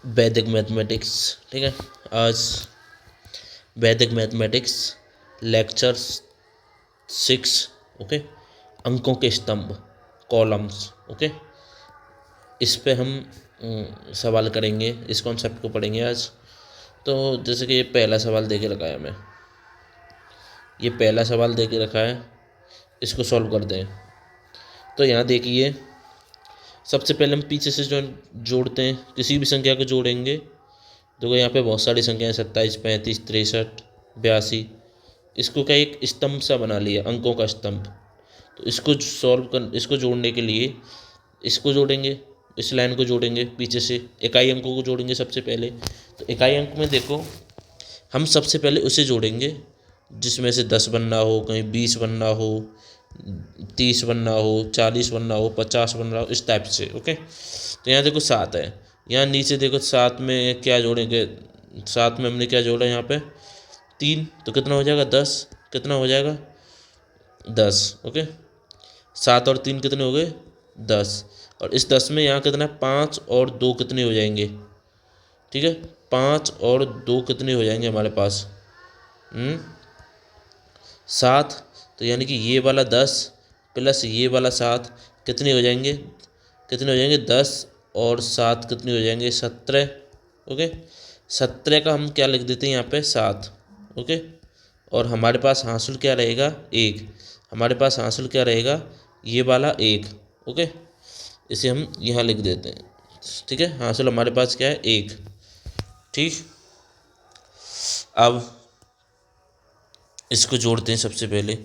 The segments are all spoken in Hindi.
वैदिक मैथमेटिक्स। ठीक है, आज वैदिक मैथमेटिक्स लेक्चर 6। ओके, अंकों के स्तंभ, कॉलम्स। ओके, इस पे हम सवाल करेंगे, इस कॉन्सेप्ट को पढ़ेंगे आज। तो जैसे कि ये पहला सवाल दे के रखा है हमें, ये पहला सवाल दे के रखा है, इसको सॉल्व कर दें। तो यहाँ देखिए, सबसे पहले हम पीछे से जो जोड़ते हैं, किसी भी संख्या को जोड़ेंगे। देखो यहाँ पे बहुत सारी संख्याएं, 27, 35, 63, 82। इसको क्या एक स्तंभ सा बना लिया, अंकों का स्तंभ। तो इसको सॉल्व कर, इसको जोड़ने के लिए इसको जोड़ेंगे, इस लाइन को जोड़ेंगे, पीछे से इकाई अंकों को जोड़ेंगे सबसे पहले। तो इकाई अंक में देखो, हम सबसे पहले उसे जोड़ेंगे जिसमें से 10 बनना हो, कहीं 20 बनना हो, 30 बनना हो, 40 बनना हो, 50 बनना हो, इस टाइप से। ओके, तो यहाँ देखो 7 है। यहाँ नीचे देखो 7 में क्या जोड़ेंगे, 7 में हमने क्या जोड़ा यहाँ पे 3, तो कितना हो जाएगा 10। कितना हो जाएगा 10। ओके, 7 और 3 कितने हो गए 10। और इस 10 में यहाँ कितना 5 और 2 कितने हो जाएंगे। ठीक है, 5 और 2 कितने हो जाएंगे हमारे पास 7। तो यानी कि ये वाला 10 प्लस ये वाला 7 कितने हो जाएंगे, कितने हो जाएंगे 10 और 7 कितने हो जाएंगे 17। ओके, 17 का हम क्या लिख देते हैं यहाँ पे 7। ओके, और हमारे पास हासिल क्या रहेगा 1। हमारे पास हासिल क्या रहेगा ये वाला 1। ओके, इसे हम यहाँ लिख देते हैं। ठीक है, हासिल हमारे पास क्या है 1। ठीक, अब इसको जोड़ते हैं सबसे पहले।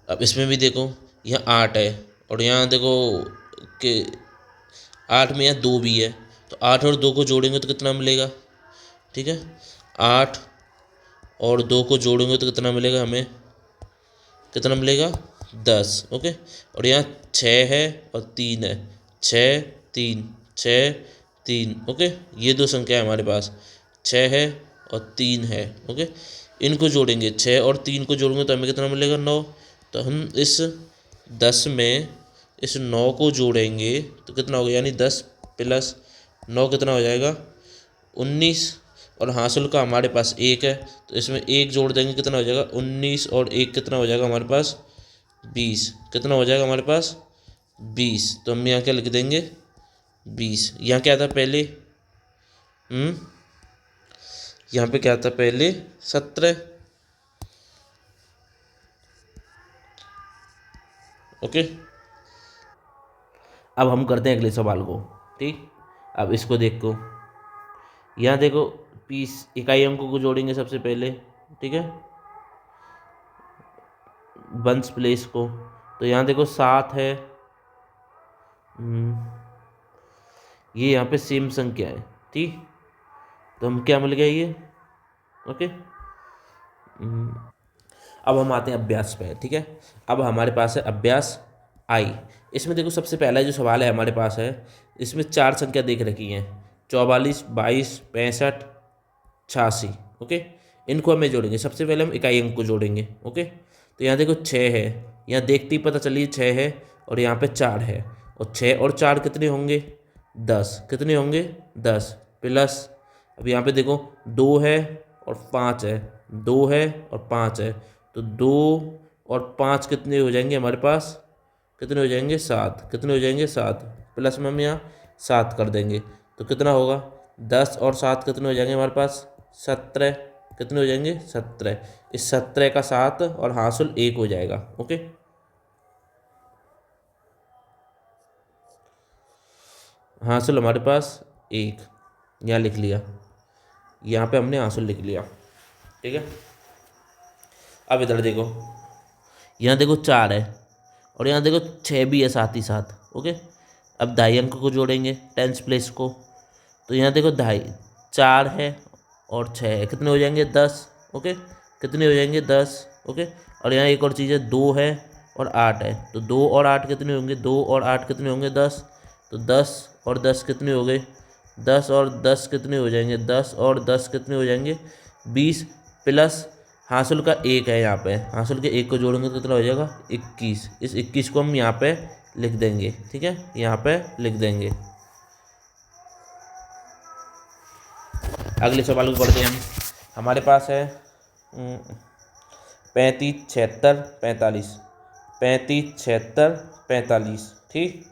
अब इसमें भी देखो, यहाँ 8 है और यहाँ देखो कि 8 में यहाँ 2 भी है। तो 8 और 2 को जोड़ेंगे तो कितना मिलेगा। ठीक है, 8 और 2 को जोड़ेंगे तो कितना मिलेगा हमें, कितना मिलेगा 10। ओके, और यहाँ 6 है और 3 है, 6 3 6 3। ओके, ये दो संख्या है हमारे पास, 6 है और 3 है। ओके, इनको जोड़ेंगे, 6 और 3 को जोड़ेंगे तो हमें कितना मिलेगा 9। तो हम इस 10 में इस 9 को जोड़ेंगे तो कितना होगा, यानी 10 प्लस 9 कितना हो जाएगा 19। और हासिल का हमारे पास 1 है, तो इसमें 1 जोड़ देंगे कितना हो जाएगा 19, और 1 कितना हो जाएगा हमारे पास 20। कितना हो जाएगा हमारे पास 20। तो हम यहाँ क्या लिख देंगे 20। यहाँ क्या था पहले, यहाँ पे क्या था पहले 17। ओके, अब हम करते हैं अगले सवाल को। ठीक, अब इसको देखो, यहाँ देखो पीस इकाई अंकों को जोड़ेंगे सबसे पहले। ठीक है, वंस प्लेस को। तो यहाँ देखो 7 है, ये यहाँ पे सेम संख्या है। ठीक, तो हम क्या मिल गया ये। ओके, अब हम आते हैं अभ्यास पे। ठीक है, अब हमारे पास है अभ्यास आई। इसमें देखो सबसे पहला जो सवाल है हमारे पास है, इसमें 4 संख्या देख रखी हैं, 44, 22, 65, 86। ओके, इनको हमें जोड़ेंगे। सबसे पहले हम इकाई अंक को जोड़ेंगे। ओके, तो यहाँ देखो 6 है, यहाँ देखते ही पता चलिए 6 है, और यहाँ पे 4 है, और 6 और 4 कितने होंगे 10। कितने होंगे 10 प्लस, अब यहाँ पे देखो 2 है और 5 है, 2 है और 5 है, तो 2 और 5 कितने हो जाएंगे हमारे पास, कितने हो जाएंगे 7। कितने हो जाएंगे 7, प्लस में हम यहाँ 7 कर देंगे तो कितना होगा 10 और 7 कितने हो जाएंगे हमारे पास 17। कितने हो जाएंगे 17। इस 17 का 7 और हासिल 1 हो जाएगा। ओके, हासिल हमारे पास 1 यहाँ लिख लिया, यहाँ पे हमने हासिल लिख लिया। ठीक है, अब इधर देखो, यहाँ देखो 4 है और यहाँ देखो 6 भी है साथ ही साथ। ओके, अब दाई अंक को जोड़ेंगे टेंस प्लेस को। तो यहाँ देखो दाई 4 है और 6 है, कितने हो जाएंगे 10। ओके, कितने हो जाएंगे 10। ओके, और यहाँ एक और चीज़ है 2 है और 8 है, तो 2 और 8 कितने होंगे, 2 और 8 कितने होंगे 10। तो 10 और 10 कितने हो गए, 10 और 10 कितने हो जाएंगे, 10 और 10 कितने हो जाएंगे 20, प्लस हासिल का 1 है, यहाँ पे हासिल के 1 को जोड़ेंगे तो कितना हो जाएगा 21। इस 21 को हम यहाँ पे लिख देंगे। ठीक है, यहाँ पे लिख देंगे। अगले सवाल को पढ़ते हैं हम। हमारे पास है 35, 76, 45, 35, 76, 45। ठीक,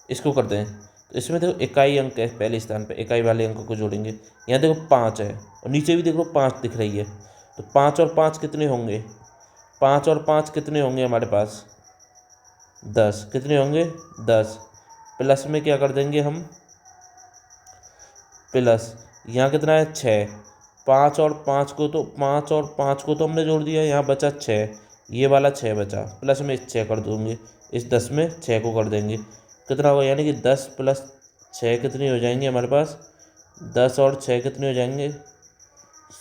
इसको करते हैं। तो इसमें देखो इकाई अंक है, पहले स्थान पे इकाई वाले अंक को जोड़ेंगे। यहाँ देखो 5 है और नीचे भी देखो 5 दिख रही है। तो 5 और 5 कितने होंगे? 5 और 5 कितने होंगे हमारे पास? 10। कितने होंगे? 10। प्लस में क्या कर देंगे हम? प्लस यहाँ कितना है? 6। 5 और 5 को तो 5 और 5 को तो हमने जोड़ दिया, यहाँ बचा 6। ये वाला 6 बचा, प्लस में इस 6 कर दूंगे, इस 10 में 6 को कर देंगे। कितना होगा? यानी कि 10 प्लस 6 कितने हो जाएंगे हमारे पास? 10 और 6 कितने हो जाएंगे?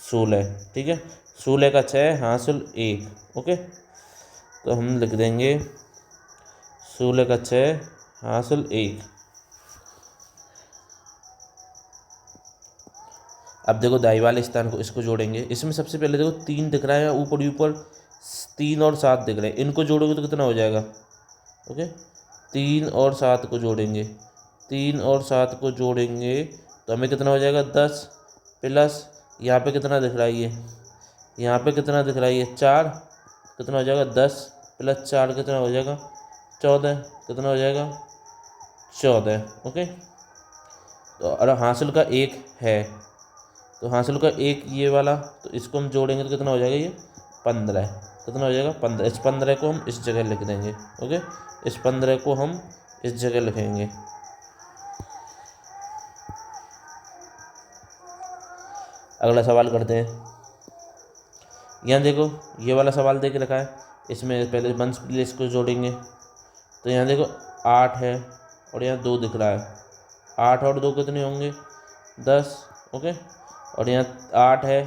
16। ठीक है, 16 का 6 हासिल 1। ओके, तो हम लिख देंगे 16 का 6 हासिल 1। अब देखो दाई वाले स्थान को इसको जोड़ेंगे। इसमें सबसे पहले देखो 3 दिख रहा है, ऊपर ऊपर 3 और 7 दिख रहे हैं। इनको जोड़ोगे तो कितना हो जाएगा? ओके, 3 और 7 को जोड़ेंगे। 3 और 7 को जोड़ेंगे तो हमें कितना हो जाएगा? 10 प्लस यहाँ पे कितना दिख रहा है ये? यहाँ पे कितना दिख रहा है ये? 4। कितना हो जाएगा? 10 प्लस 4 कितना हो जाएगा? 14। कितना हो जाएगा? 14। ओके, तो और हासिल का 1 है, तो हासिल का 1 ये वाला, तो इसको हम जोड़ेंगे तो कितना हो जाएगा? ये 15। कितना हो जाएगा? 15। इस 15 को हम इस जगह लिख देंगे। ओके, इस 15 को हम इस जगह लिखेंगे। अगला सवाल करते हैं। यहाँ देखो ये वाला सवाल दे के रखा है, इसमें पहले वंश प्लेस को जोड़ेंगे। तो यहाँ देखो 8 है और यहाँ 2 दिख रहा है। 8 और 2 कितने होंगे? 10। ओके, और यहाँ 8 है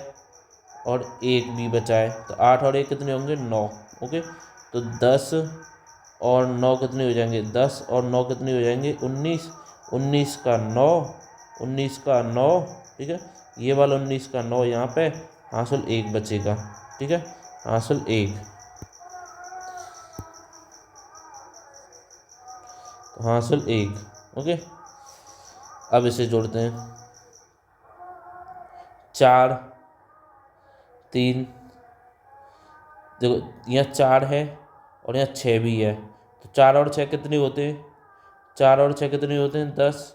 और 1 भी बचा है, तो 8 और 1 कितने होंगे? 9। ओके, तो 10 और 9 कितने हो जाएंगे? 10 और 9 कितने हो जाएंगे? 19। 19 का 9, 19 का 9। ठीक है, ये वाला 19 का 9 यहाँ पे, हासिल 1 बचेगा। ठीक है, हासिल 1। तो हासिल 1। ओके, अब इसे जोड़ते हैं। 4, 3, देखो यहाँ 4 है और यहाँ 6 भी है, तो 4 और 6 कितने होते हैं? 4 और 6 कितने होते हैं? 10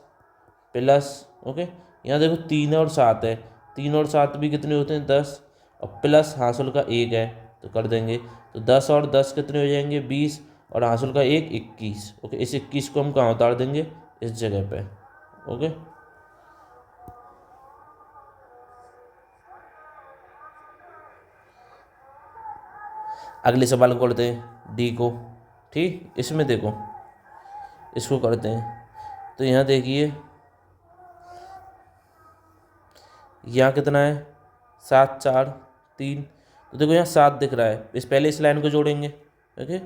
प्लस। ओके, यहाँ देखो 3 और 7 है, 3 और 7 भी कितने होते हैं? 10, और प्लस हासिल का 1 है तो कर देंगे। तो 10 और 10 कितने हो जाएंगे? 20, और हासिल का 1 21। ओके, इस 21 को हम कहाँ उतार देंगे? इस जगह पे। ओके, अगले सवाल को करते हैं, डी को। ठीक, इसमें देखो इसको करते हैं। तो यहाँ देखिए यहाँ कितना है? 7, 4, 3। तो देखो यहाँ 7 दिख रहा है, पहले इस लाइन को जोड़ेंगे। ओके,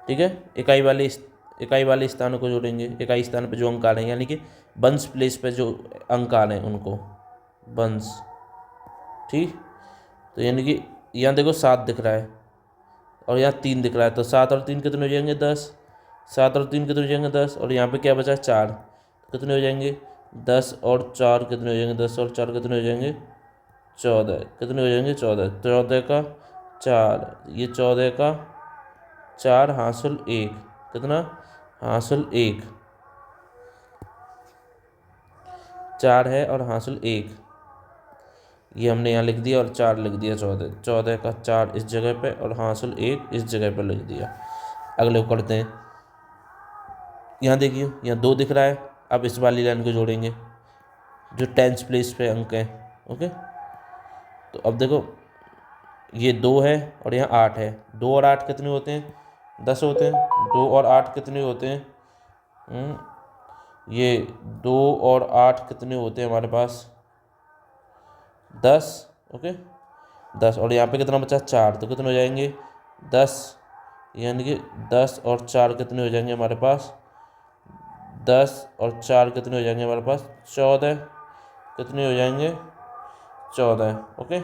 ठीक है, इकाई वाले स्थानों को जोड़ेंगे। इकाई स्थान पे जो अंक आ रहे हैं, यानी कि वंश प्लेस पे जो अंक आ रहे हैं उनको वंश। ठीक, तो यानी कि यहाँ देखो 7 दिख रहा है और यहाँ 3 दिख रहा है, तो 7 और 3 कितने हो जाएंगे? 10। 7 और 3 कितने हो जाएंगे? 10, और यहाँ पे क्या बचा? 4। कितने हो जाएंगे? 10 और 4 कितने हो जाएंगे? 10 और 4 कितने हो जाएंगे? 14। कितने हो जाएंगे? 14। 14 का 4, ये 14 का 4 हासिल 1। कितना? हासिल 1। 4 है और हासिल 1, ये हमने यहाँ लिख दिया और 4 लिख दिया। 14, 14 का 4 इस जगह पे और हासिल 1 इस जगह पे लिख दिया। अगले को करते हैं। यहाँ देखिए यहाँ 2 दिख रहा है, अब इस वाली लाइन को जोड़ेंगे जो टेंथ प्लेस पे अंक है। ओके, तो अब देखो ये 2 है और यहाँ 8 है। 2 और 8 कितने होते हैं? 10 होते हैं। 2 और 8 कितने होते हैं? ये 2 और 8 कितने होते हैं हमारे पास? 10। ओके, 10, और यहाँ पे कितना बचा? 4, तो कितने हो जाएंगे? 10, यानी कि 10 और 4 कितने हो जाएंगे हमारे पास? 10 और 4 कितने हो जाएंगे हमारे पास? 14। कितने हो जाएंगे? 14। ओके,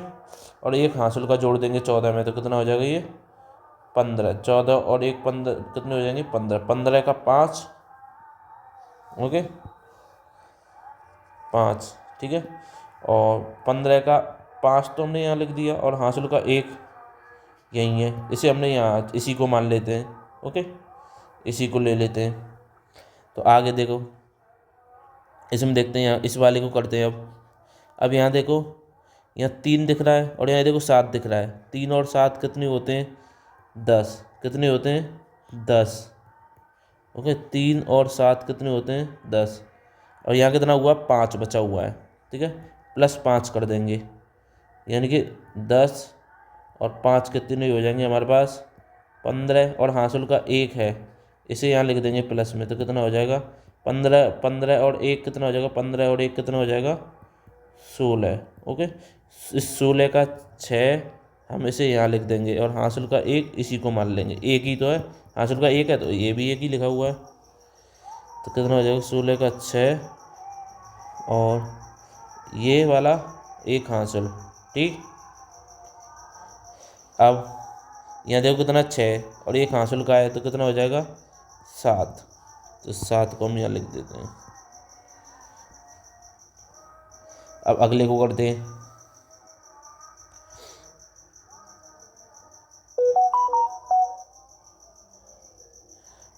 और एक हासिल का जोड़ देंगे 14 में, तो कितना हो जाएगा? ये 15। 14 और 1 15 कितने हो जाएंगे? 15। 15 का 5। ओके, 5। ठीक है, और 15 का 5 तो हमने यहाँ लिख दिया, और हासिल का 1 यही है, इसे हमने यहाँ इसी को मान लेते हैं। ओके, इसी को ले लेते हैं। तो आगे देखो, इसमें देखते हैं, यहाँ इस वाले को करते हैं। अब यहाँ देखो, यहाँ 3 दिख रहा है और यहाँ देखो 7 दिख रहा है। 3 और 7 कितने होते हैं? 10। कितने होते हैं? 10। ओके, 3 और 7 कितने होते हैं? 10। और यहाँ कितना हुआ? 5 बचा हुआ है। ठीक है, +5 कर देंगे, यानी कि 10 और 5 कितने हो जाएंगे हमारे पास? 15। और हासिल का 1 है, इसे यहाँ लिख देंगे प्लस में, तो कितना हो जाएगा? 15। 15 और 1 कितना हो जाएगा? 15 और 1 कितना हो जाएगा? 16। ओके, इस 16 का 6 हम इसे यहाँ लिख देंगे, और हासिल का 1 इसी को मान लेंगे। 1 ही तो है, हासिल का 1 है तो ये भी 1 ही लिखा हुआ है। तो कितना हो जाएगा? 16 का 6 और ये वाला 1 हासिल। ठीक, अब यहाँ देखो कितना 6 और 1 हासिल का है, तो कितना हो जाएगा? 7। तो 7 को हम यहाँ लिख देते हैं। अब अगले को करते हैं।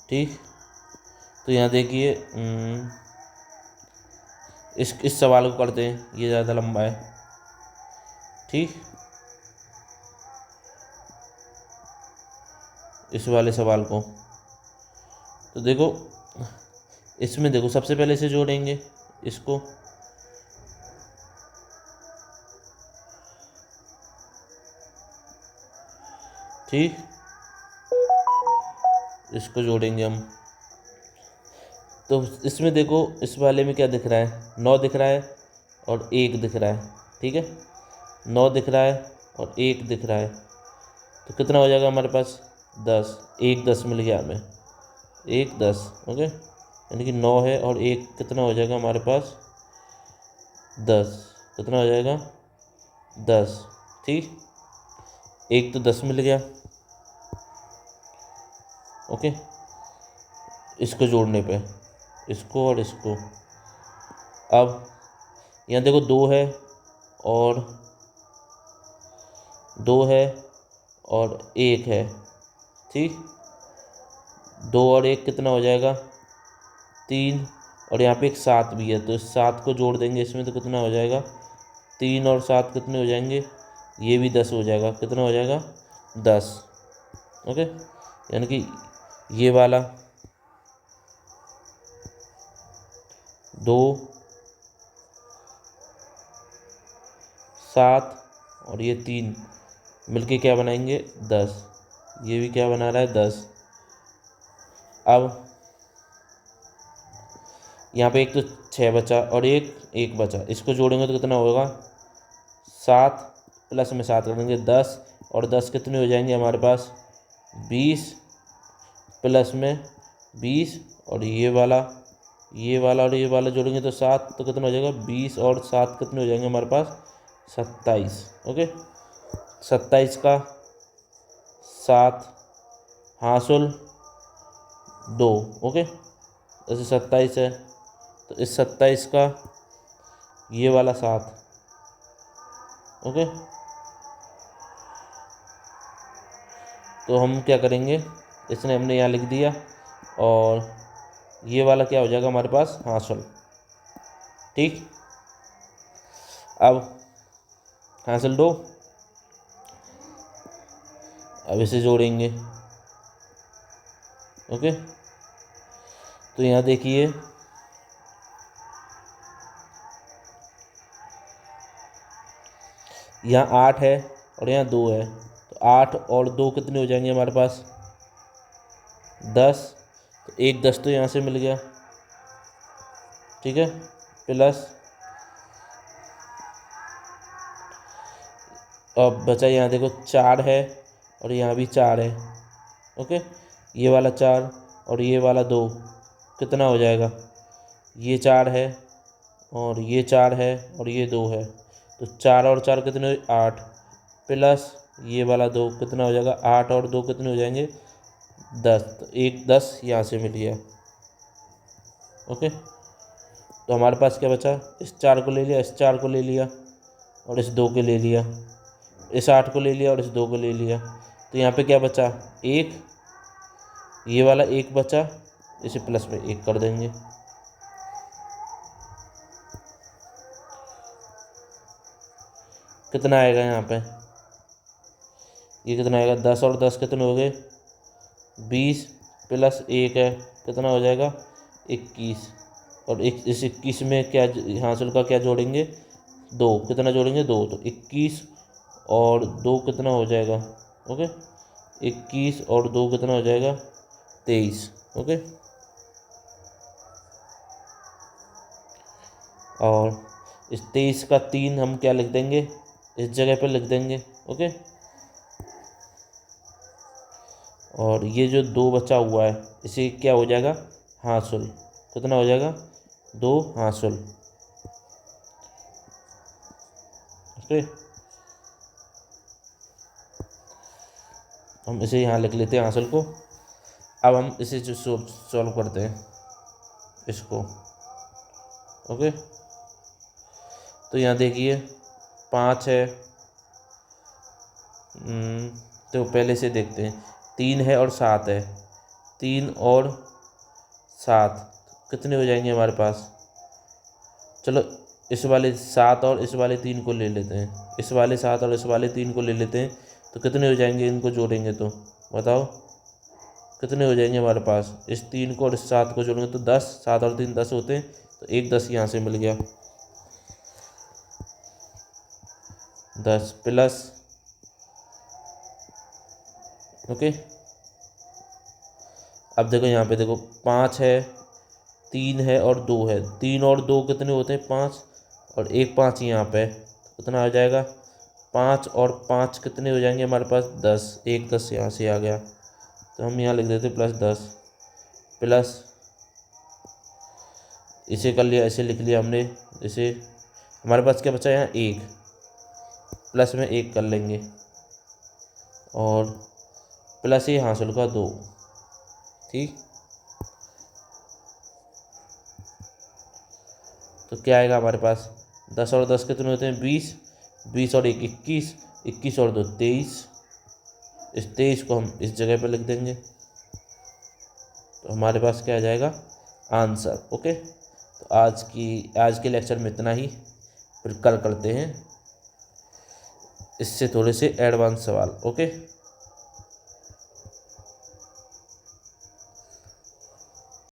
ठीक, तो यहाँ देखिए, इस सवाल को करते हैं, ये ज़्यादा लंबा है। ठीक, इस वाले सवाल को तो देखो, इसमें देखो सबसे पहले इसे जोड़ेंगे, इसको। ठीक, इसको जोड़ेंगे हम। तो इसमें देखो, इस वाले में क्या दिख रहा है? 9 दिख रहा है और 1 दिख रहा है। ठीक है, 9 दिख रहा है और 1 दिख रहा है, तो कितना हो जाएगा हमारे पास? 10। 1 10 मिल गया हमें, 1 10। ओके, यानी कि 9 है और 1 कितना हो जाएगा हमारे पास? 10। कितना हो जाएगा? 10। ठीक, 1 तो 10 मिल गया। ओके, इसको जोड़ने पे, इसको और इसको। अब यहाँ देखो 2 है और 2 है और 1 है। ठीक, 2 और 1 कितना हो जाएगा? 3। और यहाँ पे एक 7 भी है, तो इस 7 को जोड़ देंगे इसमें, तो कितना हो जाएगा? 3 और 7 कितने हो जाएंगे? ये भी 10 हो जाएगा। कितना हो जाएगा? 10। ओके, यानी कि ये वाला 2 7 और ये 3 मिलके क्या बनाएंगे? 10। ये भी क्या बना रहा है? 10। अब यहाँ पे एक तो 6 बचा और एक बचा, इसको जोड़ेंगे तो कितना होगा? 7 प्लस में 7 करेंगे 10, और 10 कितने हो जाएंगे हमारे पास? 20 प्लस में 20, और ये वाला और ये वाला जोड़ेंगे तो 7, तो कितना हो जाएगा? 20 और 7 कितने हो जाएंगे हमारे पास? 27। ओके, 27 का 7 हासिल 2। ओके, जैसे 27 है तो इस 27 का ये वाला 7। ओके, तो हम क्या करेंगे, इसने हमने यहाँ लिख दिया, और ये वाला क्या हो जाएगा हमारे पास? हासिल। ठीक, अब हासिल 2। अब इसे जोड़ेंगे। ओके, तो यहाँ देखिए, यहाँ 8 है और यहाँ 2 है, तो 8 और 2 कितने हो जाएंगे हमारे पास? 10। तो 1 10 तो यहाँ से मिल गया। ठीक है, प्लस अब बचा यहाँ देखो 4 है और यहाँ भी 4 है। ओके, ये वाला 4 और ये वाला 2 कितना हो जाएगा? ये 4 है और ये 4 है और ये 2 है, तो 4 और 4 कितने? 8 प्लस ये वाला 2 कितना हो जाएगा? 8 और 2 कितने हो जाएंगे? 10। तो 1 10 यहाँ से मिल गया। ओके, तो हमारे पास क्या बचा, इस 4 को ले लिया, इस 4 को ले लिया और इस 2 को ले लिया, इस 8 को ले लिया और इस 2 को ले लिया। तो यहाँ पे क्या बचा, एक, ये वाला एक बचा, इसे प्लस में 1 कर देंगे। कितना आएगा यहाँ पे, ये कितना आएगा, 10 और 10 कितने हो गए, 20 प्लस 1 है, कितना हो जाएगा, 21। और इस 21 में क्या हासिल का क्या जोड़ेंगे, 2, कितना जोड़ेंगे, 2, तो 21 और 2 कितना हो जाएगा, ओके, 21 और 2 कितना हो जाएगा, 23, ओके। और इस 23 का 3 हम क्या लिख देंगे, इस जगह पर लिख देंगे, ओके। और ये जो 2 बचा हुआ है इसे क्या हो जाएगा, हासिल, कितना हो जाएगा, 2 हासिल, ओके। हम इसे यहाँ लिख लेते हैं हासिल को। अब हम इसे जो सॉल्व करते हैं इसको, ओके। तो यहाँ देखिए 5 है, तो पहले से देखते हैं, 3 है और 7 है, 3 और 7 कितने हो जाएंगे हमारे पास, चलो इस वाले 7 और इस वाले 3 को ले लेते हैं, इस वाले 7 और इस वाले 3 को ले लेते हैं, तो कितने हो जाएंगे, इनको जोड़ेंगे तो बताओ कितने हो जाएंगे हमारे पास, इस 3 को और इस 7 को जोड़ेंगे तो 10, 7 और 3 10 होते हैं, तो एक 10 यहाँ से मिल गया, 10 प्लस, ओके। अब देखो यहाँ पे देखो 5 है, 3 है और 2 है, 3 और 2 कितने होते हैं, 5, और एक 5 यहाँ पे कितना आ जाएगा, 5 और 5 कितने हो जाएंगे हमारे पास, 10, एक 10 यहाँ से आ गया, तो हम यहाँ लिख देते प्लस 10, प्लस इसे कर लिया, इसे लिख लिया हमने, इसे हमारे पास क्या बचा यहाँ, 1, प्लस में 1 कर लेंगे और प्लस ये हासिल का 2, ठीक। तो क्या आएगा हमारे पास, 10 और 10 कितने होते हैं, 20, 20 और 1 21, 21 और 2 23, इस 23 को हम इस जगह पर लिख देंगे, तो हमारे पास क्या आ जाएगा, आंसर, ओके। तो आज के लेक्चर में इतना ही, फिर कल करते हैं इससे थोड़े से एडवांस सवाल, ओके।